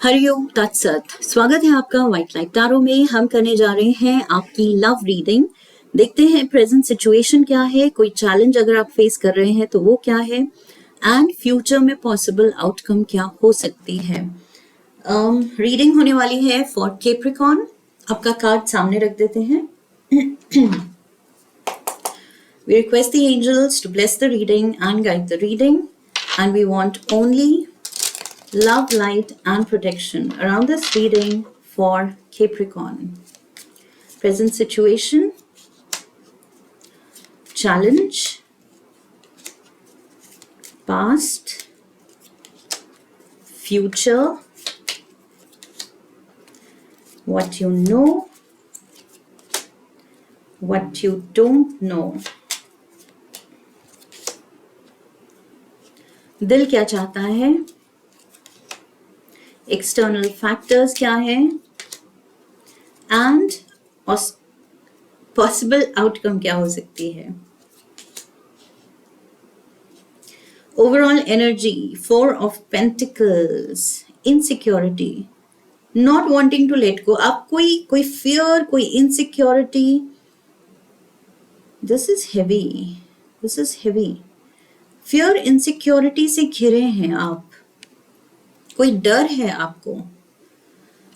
हरिओम तत्सत। स्वागत है आपका व्हाइट लाइट टैरो में। हम करने जा रहे हैं आपकी लव रीडिंग। देखते हैं प्रेजेंट सिचुएशन क्या है, कोई चैलेंज अगर आप फेस कर रहे हैं तो वो क्या है, एंड फ्यूचर में पॉसिबल आउटकम क्या हो सकती है। रीडिंग होने वाली है फॉर कैप्रिकॉर्न। आपका कार्ड सामने रख देते हैं। We request the angels to bless the reading and guide the reading, and we want only love, light, and protection around this reading for Capricorn. Present situation, challenge, past, future, what you know, what you don't know. दिल क्या चाहता है, external factors क्या है, and possible outcome क्या हो सकती है। Overall energy, 4 of pentacles, insecurity, not wanting to let go. आप कोई फियर, कोई insecurity, this is heavy. Fear, insecurity से घिरे हैं आप, कोई डर है आपको।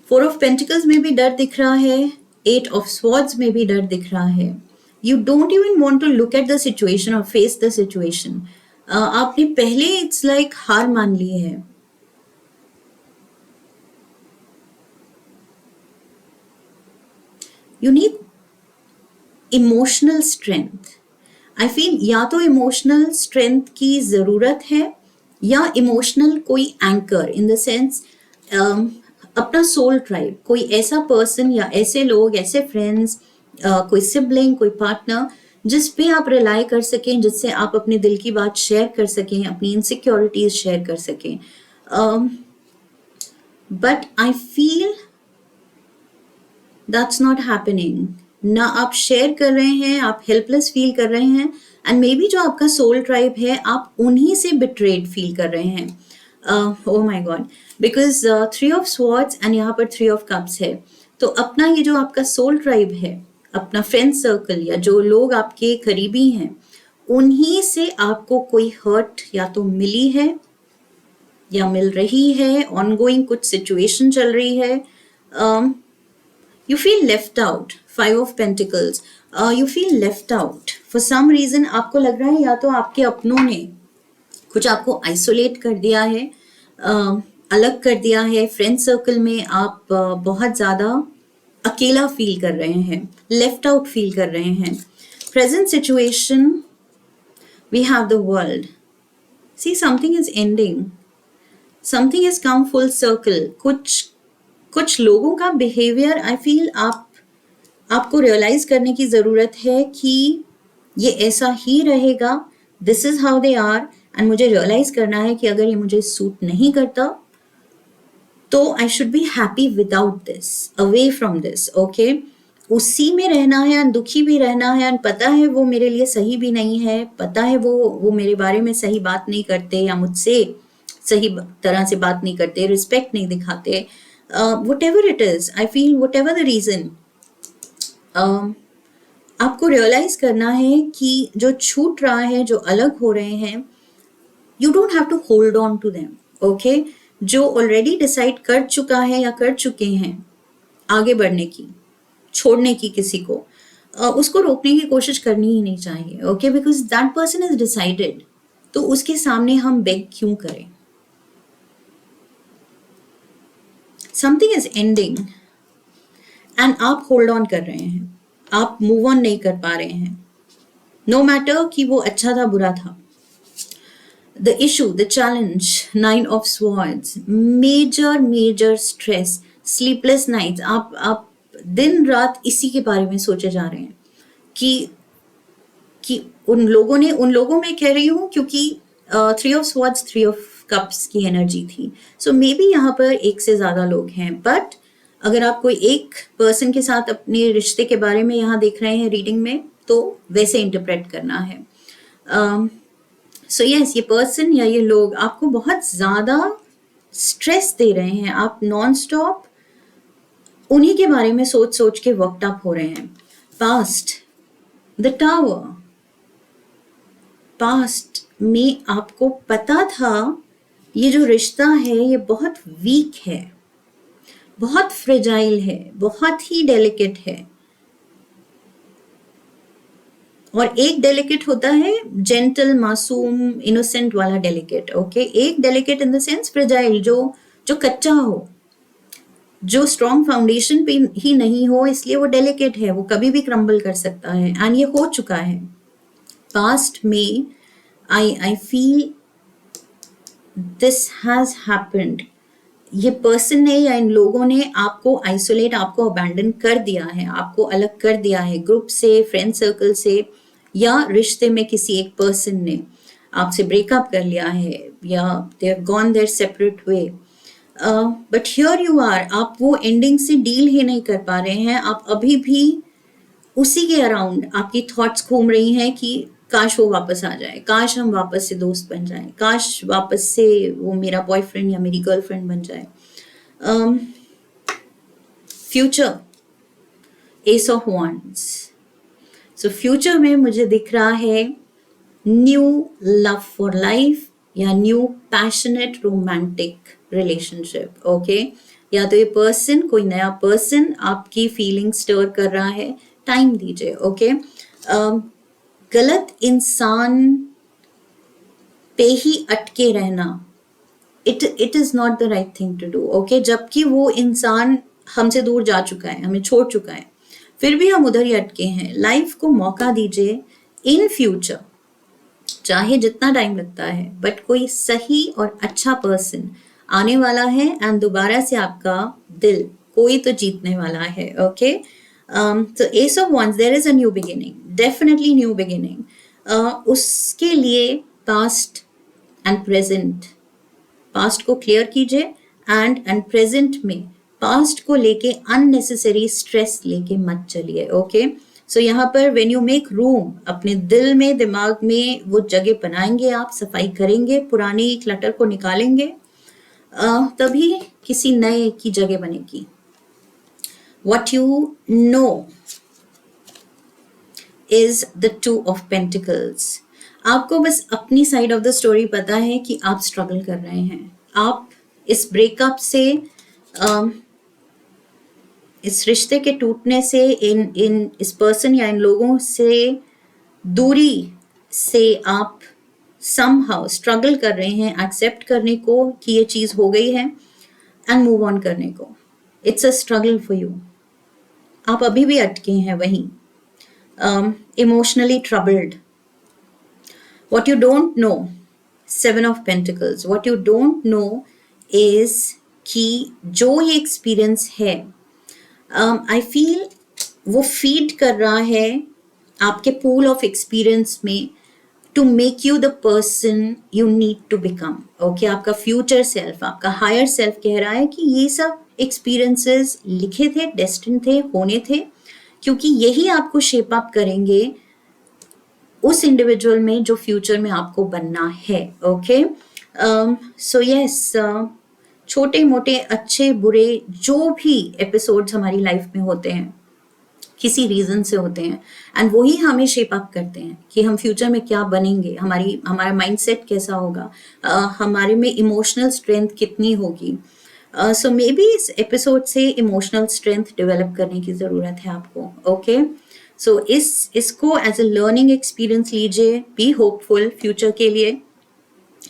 4 ऑफ पेंटिकल्स में भी डर दिख रहा है, 8 ऑफ स्वॉर्ड्स में भी डर दिख रहा है। You don't even want to look at the situation और फेस द सिचुएशन। आपने पहले इट्स लाइक हार मान ली है। You need emotional strength. I feel या तो इमोशनल स्ट्रेंथ की जरूरत है या इमोशनल कोई एंकर, इन द सेंस अपना सोल ट्राइब, कोई ऐसा पर्सन या ऐसे लोग, ऐसे फ्रेंड्स, कोई सिबलिंग, कोई पार्टनर जिस पे आप रिलाई कर सकें, जिससे आप अपने दिल की बात शेयर कर सकें, अपनी इनसिक्योरिटीज शेयर कर सकें। But I feel that's not happening. ना आप शेयर कर रहे हैं, आप हेल्पलेस फील कर रहे हैं, एंड मे बी जो आपका सोल ट्राइब है आप उन्हीं से बिट्रेड फील कर रहे हैं। Oh my God, because 3 of swords and यहाँ पर 3 ऑफ कप्स है। तो अपना ये जो आपका सोल ट्राइब है, अपना फ्रेंड सर्कल या जो लोग आपके करीबी हैं, उन्हीं से आपको कोई हर्ट या तो मिली है या मिल रही है, ऑनगोइंग कुछ सिचुएशन चल रही है। You feel left out, 5 of Pentacles. You feel left out. For some reason आपको लग रहा है या तो आपके अपनों ने कुछ आपको आइसोलेट कर दिया है, अलग कर दिया है। फ्रेंड सर्कल में आप बहुत ज़्यादा अकेला फील कर रहे हैं, लेफ्ट आउट फील कर रहे हैं। Present situation, we have the world. See, something is ending, something is come full circle. कुछ लोगों का बिहेवियर आई फील आपको रियलाइज करने की ज़रूरत है कि ये ऐसा ही रहेगा, this is how they are, and मुझे रियलाइज करना है कि अगर ये मुझे सूट नहीं करता तो I should be happy without this, away from this. Okay, उसी में रहना है एंड दुखी भी रहना है, एंड पता है वो मेरे लिए सही भी नहीं है, पता है वो मेरे बारे में सही बात नहीं करते या मुझसे सही तरह से बात नहीं करते, रिस्पेक्ट नहीं दिखाते। whatever it is, I feel whatever the reason, आपको रियलाइज करना है कि जो छूट रहा है, जो अलग हो रहे हैं, you don't have to hold on to them, okay? जो ऑलरेडी डिसाइड कर चुका है या कर चुके हैं आगे बढ़ने की, छोड़ने की किसी को, उसको रोकने की कोशिश करनी ही नहीं चाहिए, okay? Because that person is decided, तो उसके सामने हम बेग क्यों करें? समथिंग इज एंडिंग एंड आप होल्ड ऑन कर रहे हैं, आप मूव ऑन नहीं कर पा रहे हैं, नो मैटर कि वो अच्छा था बुरा था। The issue, the challenge, 9 of swords, major stress, sleepless nights. आप दिन रात इसी के बारे में सोचे जा रहे हैं कि उन लोगों में कह रही हूँ, क्योंकि 3 ऑफ स्वॉर्ड्स, 3 ऑफ कप्स की एनर्जी थी। सो मे बी यहाँ पर एक से ज्यादा लोग हैं, बट अगर आप कोई एक पर्सन के साथ अपने रिश्ते के बारे में यहाँ देख रहे हैं रीडिंग में, तो वैसे इंटरप्रेट करना है। सो यस, ये पर्सन या ये लोग आपको बहुत ज़्यादा स्ट्रेस दे रहे हैं, आप नॉन स्टॉप उन्हीं के बारे में सोच सोच के वर्कड अप हो रहे हैं। पास्ट, द टावर, पास्ट में आपको पता था ये जो रिश्ता है ये बहुत वीक है, बहुत फ्रेजाइल है, बहुत ही डेलिकेट है। और एक डेलिकेट होता है जेंटल, मासूम, इनोसेंट वाला डेलिकेट, ओके। एक delicate in the sense fragile, जो कच्चा हो, जो स्ट्रॉन्ग फाउंडेशन पे ही नहीं हो, इसलिए वो डेलिकेट है, वो कभी भी क्रम्बल कर सकता है। एंड ये हो चुका है पास्ट में। I feel this has happened. ये पर्सन ने या इन लोगों ने आपको आइसोलेट, आपको अबैंडन कर दिया है, आपको अलग कर दिया है ग्रुप से, फ्रेंड सर्कल से, या रिश्ते में किसी एक पर्सन ने आपसे ब्रेकअप कर लिया है, या they have gone their separate way. But here you are, आप वो एंडिंग से डील ही नहीं कर पा रहे हैं। आप अभी भी उसी के अराउंड आपकी थॉट्स घूम रही हैं कि काश वो वापस आ जाए, काश हम वापस से दोस्त बन जाए, काश वापस से वो मेरा बॉयफ्रेंड या मेरी गर्लफ्रेंड बन जाए। Future, S of wands। So future में मुझे दिख रहा है न्यू लव फॉर लाइफ या new passionate romantic relationship, okay. या तो ये पर्सन, कोई नया पर्सन आपकी फीलिंग स्टर कर रहा है, टाइम दीजिए, ओके। गलत इंसान पे ही अटके रहना, it is not the right thing to do, okay. जबकि वो इंसान हमसे दूर जा चुका है, हमें छोड़ चुका है, फिर भी हम उधर ही अटके हैं। लाइफ को मौका दीजिए। इन फ्यूचर चाहे जितना टाइम लगता है, बट कोई सही और अच्छा पर्सन आने वाला है एंड दोबारा से आपका दिल कोई तो जीतने वाला है, ओके। तो ace of wands, there is a new beginning, definitely new beginning. उसके लिए पास्ट एंड प्रेजेंट, पास्ट को क्लियर कीजिए एंड प्रेजेंट में पास्ट को लेके अननेसेसरी स्ट्रेस लेके मत चलिए, ओके। सो यहाँ पर व्हेन यू मेक रूम, अपने दिल में, दिमाग में वो जगह बनाएंगे, आप सफाई करेंगे, पुरानी क्लटर को निकालेंगे, तभी किसी नए की जगह बनेगी। What you know is the two of pentacles। आपको बस अपनी साइड ऑफ द स्टोरी पता है कि आप स्ट्रगल कर रहे हैं, आप इस ब्रेकअप से, इस रिश्ते के टूटने से, इन इस पर्सन या इन लोगों से दूरी से आप समहाउ स्ट्रगल कर रहे हैं एक्सेप्ट करने को कि ये चीज हो गई है एंड मूव ऑन करने को। It's a struggle for you. आप अभी भी अटके हैं वहीं, emotionally troubled. What you don't know, Seven of Pentacles, what you don't know is कि जो ये एक्सपीरियंस है, आई फील वो फीड कर रहा है आपके पूल ऑफ एक्सपीरियंस में to make you the person you need to become, okay. आपका फ्यूचर सेल्फ, आपका हायर सेल्फ कह रहा है कि ये सब एक्सपीरियंसेस लिखे थे, डेस्टिन थे, होने थे, क्योंकि यही आपको शेप अप करेंगे उस इंडिविजुअल में जो फ्यूचर में आपको बनना है, ओके। सो यस, छोटे मोटे अच्छे बुरे जो भी एपिसोड्स हमारी लाइफ में होते हैं किसी रीजन से होते हैं, एंड वही हमें शेप अप करते हैं कि हम फ्यूचर में क्या बनेंगे, हमारा माइंडसेट कैसा होगा, हमारे में इमोशनल स्ट्रेंथ कितनी होगी। सो मे बी इस एपिसोड से इमोशनल स्ट्रेंथ डेवलप करने की ज़रूरत है आपको, ओके। सो इसको एज अ लर्निंग एक्सपीरियंस लीजिए, बी होपफुल फ्यूचर के लिए,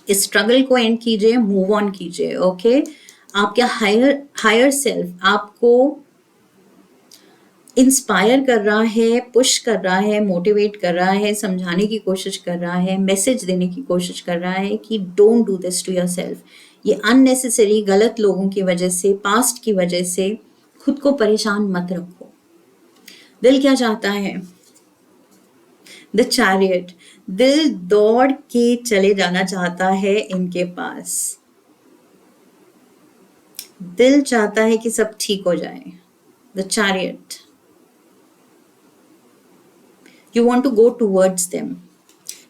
इस स्ट्रगल को एंड कीजिए, मूव ऑन कीजिए, ओके। आपका हायर सेल्फ आपको इंस्पायर कर रहा है, पुश कर रहा है, मोटिवेट कर रहा है, समझाने की कोशिश कर रहा है, मैसेज देने की कोशिश कर रहा है कि don't do this to yourself. ये अननेसेसरी गलत लोगों की वजह से, पास्ट की वजह से खुद को परेशान मत रखो। दिल क्या चाहता है? द चैरियट, दिल दौड़ के चले जाना चाहता है इनके पास। दिल चाहता है कि सब ठीक हो जाए। The chariot, you want to go towards them.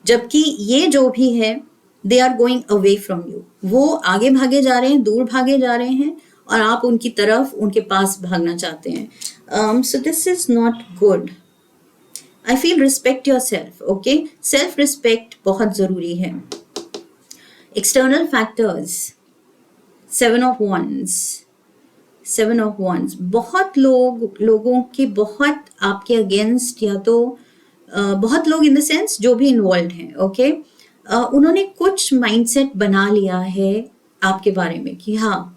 जबकि ये जो भी है they are going away from you, वो आगे भागे जा रहे हैं, दूर भागे जा रहे हैं, और आप उनकी तरफ, उनके पास भागना चाहते हैं. So this is not good. I feel respect your self. Okay, self respect बहुत जरूरी है. External factors, 7 of Wands. 7 of Wands, बहुत लोगों के बहुत आपके अगेंस्ट, या तो बहुत लोग इन द सेंस जो भी इन्वॉल्व हैं. ओके, उन्होंने कुछ माइंडसेट बना लिया है आपके बारे में कि हाँ,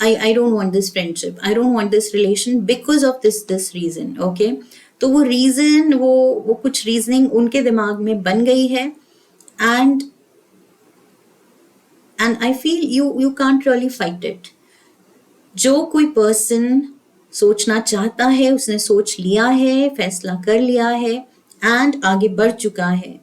I don't want this friendship, I don't want this relation because of this reason. Okay, तो वो रीजन, वो कुछ रीजनिंग उनके दिमाग में बन गई है. And I feel you can't really fight it. जो कोई पर्सन सोचना चाहता है, उसने सोच लिया है, फैसला कर लिया है एंड आगे बढ़ चुका है,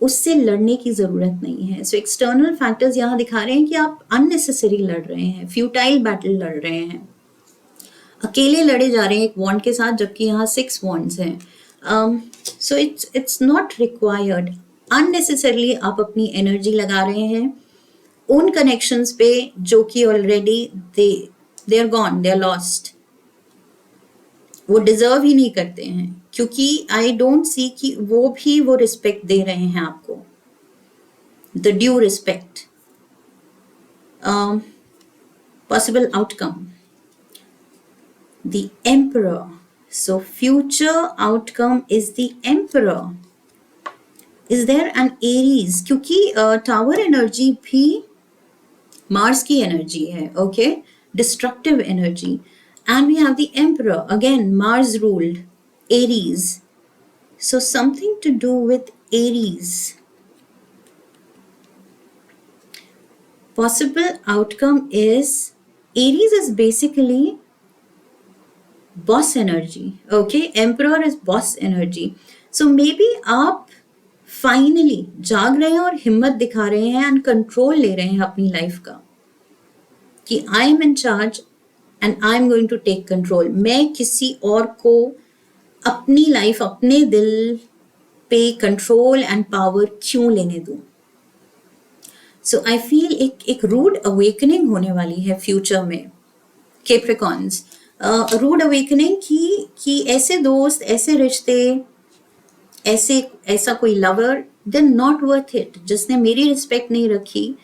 उससे लड़ने की जरूरत नहीं है. सो एक्सटर्नल फैक्टर्स यहाँ दिखा रहे हैं कि आप अननेसेसरी लड़ रहे हैं, फ्यूटाइल बैटल लड़ रहे हैं, अकेले लड़े जा रहे हैं एक वॉन्ड के साथ, जबकि यहाँ 6 वॉन्ड्स हैं. So it's not required. Unnecessarily आप अपनी एनर्जी लगा रहे हैं उन कनेक्शंस पे जो कि already they are gone, they are lost. वो डिजर्व ही नहीं करते हैं, क्योंकि आई डोंट सी कि वो भी वो रिस्पेक्ट दे रहे हैं आपको, the due respect. Possible outcome, the emperor. So future outcome is the emperor. Is there an Aries, क्योंकि टावर एनर्जी भी मार्स की एनर्जी है. Okay, destructive energy. And we have the Emperor, again Mars ruled Aries. So something to do with Aries. Possible outcome is, Aries is basically boss energy. Okay, Emperor is boss energy. So maybe आप finally जाग रहे हैं और हिम्मत दिखा रहे हैं and control ले रहे हैं अपनी लाइफ का, कि I am in charge and I'm going to take control. मैं किसी और को अपनी लाइफ, अपने दिल पे कंट्रोल एंड पावर क्यों लेने दूं. सो आई फील एक रूड अवेकनिंग होने वाली है फ्यूचर में, कैप्रिकॉन्स. रूड अवेकनिंग कि ऐसे दोस्त, ऐसे रिश्ते, ऐसा कोई lover, they not worth it, जिसने मेरी रिस्पेक्ट नहीं रखी,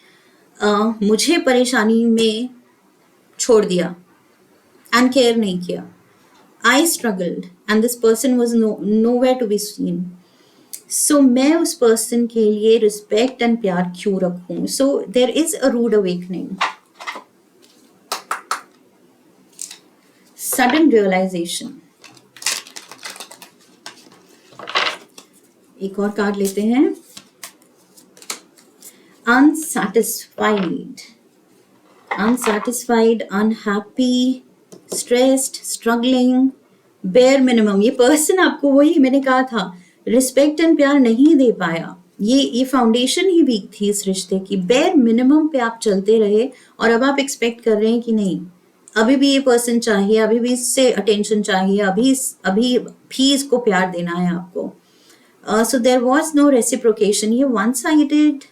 मुझे परेशानी में छोड़ दिया and care नहीं किया. I struggled and this person was nowhere to be seen. So मैं उस person के लिए respect and प्यार क्यों रखूं? So there is a rude awakening. Sudden realization. एक और कार्ड लेते हैं. Unsatisfied, unhappy, stressed, struggling, bare minimum. ये पर्सन आपको, वही मैंने कहा था, रिस्पेक्ट एंड प्यार नहीं दे पाया. ये फाउंडेशन ही वीक थी इस रिश्ते की. बेयर मिनिमम पे आप चलते रहे और अब आप एक्सपेक्ट कर रहे हैं कि नहीं, अभी भी ये पर्सन चाहिए, अभी भी इससे अटेंशन चाहिए, अभी भी इसको प्यार देना है आपको. So there was no reciprocation. ये वन साइडेड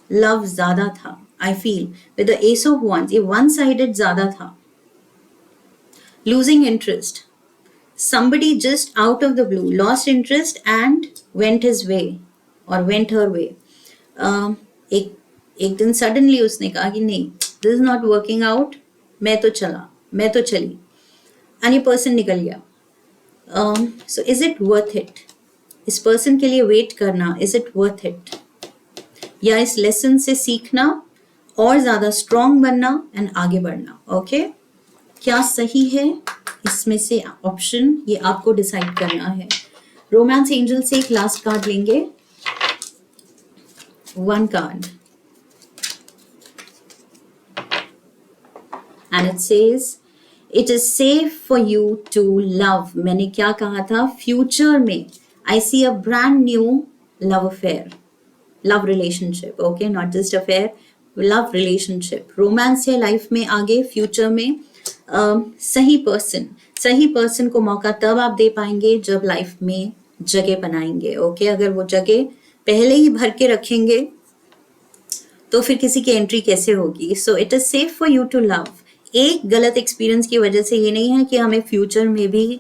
लव ज्यादा था. I feel with the ace of wands ये वन साइडेड ज्यादा था. Losing interest. Somebody just out of the blue lost interest and went his way or went her way. एक दिन suddenly उसने कहा कि नहीं, this is not working out, मैं तो चली, and ये person निकल गया. So is it worth it? इस person के लिए wait करना, is it worth it? या इस lesson से सीखना और ज़्यादा strong बनना and आगे बढ़ना. Okay? क्या सही है इसमें से ऑप्शन, ये आपको डिसाइड करना है. रोमांस एंजल से एक लास्ट कार्ड लेंगे. 1 card and it says it is safe for you to love. मैंने क्या कहा था, फ्यूचर में I see a brand new love affair, love relationship. Okay, not just affair, love relationship. Romance है life में आगे future में. सही पर्सन को मौका तब आप दे पाएंगे जब लाइफ में जगह बनाएंगे. ओके, अगर वो जगह पहले ही भर के रखेंगे तो फिर किसी की एंट्री कैसे होगी? So it is safe for you to love. एक गलत एक्सपीरियंस की वजह से ये नहीं है कि हमें फ्यूचर में भी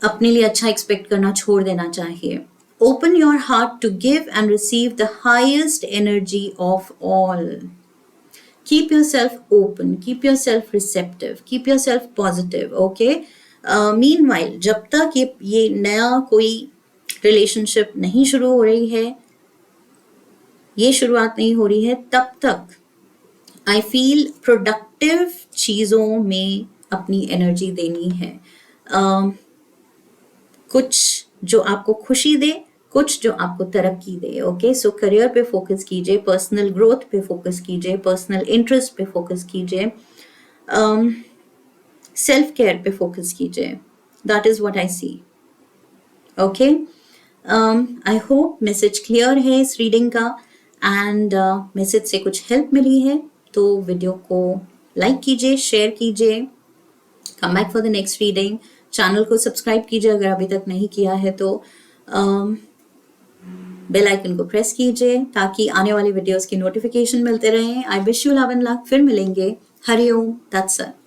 अपने लिए अच्छा एक्सपेक्ट करना छोड़ देना चाहिए। Open your heart to give and receive the highest energy of all. Keep yourself open, keep yourself receptive, keep yourself positive, okay? Meanwhile, जब तक ये नया कोई रिलेशनशिप नहीं शुरू हो रही है, ये शुरुआत नहीं हो रही है, तब तक आई फील प्रोडक्टिव चीज़ों में अपनी एनर्जी देनी है। कुछ जो आपको खुशी दे, कुछ जो आपको तरक्की दे, ओके? सो करियर पे फोकस कीजिए, पर्सनल ग्रोथ पे फोकस कीजिए, पर्सनल इंटरेस्ट पे फोकस कीजिए, सेल्फ केयर पे फोकस कीजिए। That is what I see, okay? I hope message clear है इस रीडिंग का, एंड मैसेज से कुछ हेल्प मिली है तो वीडियो को लाइक कीजिए, शेयर कीजिए, come back for the next reading. Channel को सब्सक्राइब कीजिए अगर अभी तक नहीं किया है तो, बेल आइकन को प्रेस कीजिए ताकि आने वाली वीडियोस की नोटिफिकेशन मिलते रहें। I wish you love and luck. फिर मिलेंगे। हरिओम तत्सत।